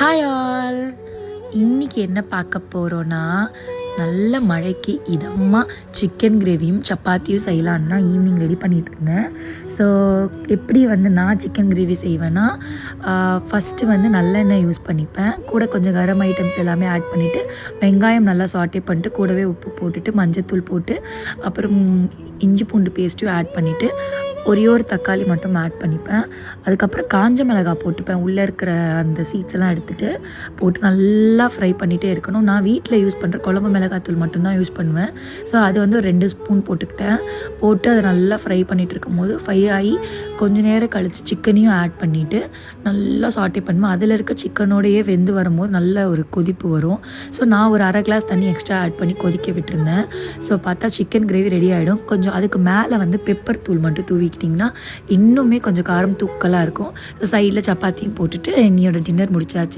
Hi all. இன்றைக்கி என்ன பார்க்க போகிறோன்னா, நல்ல மழைக்கு இதமாக சிக்கன் கிரேவியும் சப்பாத்தியும் செய்யலான்னு தான் ஈவினிங் ரெடி பண்ணிகிட்டு இருந்தேன். ஸோ எப்படி நான் சிக்கன் கிரேவி செய்வேன்னா, ஃபஸ்ட்டு நல்லெண்ணெய் யூஸ் பண்ணிப்பேன். கூட கொஞ்சம் கரம் ஐட்டம்ஸ் எல்லாமே ஆட் பண்ணிவிட்டு, வெங்காயம் நல்லா சாட்டே பண்ணிட்டு, கூடவே உப்பு போட்டுட்டு, மஞ்சத்தூள் போட்டு, அப்புறம் இஞ்சி பூண்டு பேஸ்ட்டும் ஆட் பண்ணிவிட்டு, ஒரே ஒரு தக்காளி மட்டும் ஆட் பண்ணிப்பேன். அதுக்கப்புறம் காஞ்ச மிளகாய் போட்டுப்பேன். உள்ளே இருக்கிற அந்த சீட்ஸ் எல்லாம் எடுத்துகிட்டு போட்டு நல்லா ஃப்ரை பண்ணிகிட்டே இருக்கணும். நான் வீட்டில் யூஸ் பண்ணுற குழம்பு மிளகாத்தூள் மட்டும்தான் யூஸ் பண்ணுவேன். ஸோ அது ஒரு 2 ஸ்பூன் போட்டுக்கிட்டேன். போட்டு அதை நல்லா ஃப்ரை பண்ணிகிட்டு இருக்கும்போது ஃப்ரை ஆகி கொஞ்சம் நேரம் கழித்து சிக்கனையும் ஆட் பண்ணிவிட்டு நல்லா சாட்டே பண்ணுவேன். அதில் இருக்க சிக்கனோடையே வெந்து வரும்போது நல்ல ஒரு கொதிப்பு வரும். ஸோ நான் ஒரு அரை கிளாஸ் தண்ணி எக்ஸ்ட்ரா ஆட் பண்ணி கொதிக்க விட்டுருந்தேன். ஸோ பார்த்தா சிக்கன் கிரேவி ரெடி ஆகிடும். கொஞ்சம் அதுக்கு மேலே பெப்பர் தூள் மட்டும் தூவிக்கிட்டிங்கன்னா இன்னுமே கொஞ்சம் காரம் தூக்கலாக இருக்கும். சைடில் சப்பாத்தியும் போட்டுட்டு என்னையோட டின்னர் முடிச்சாச்சு.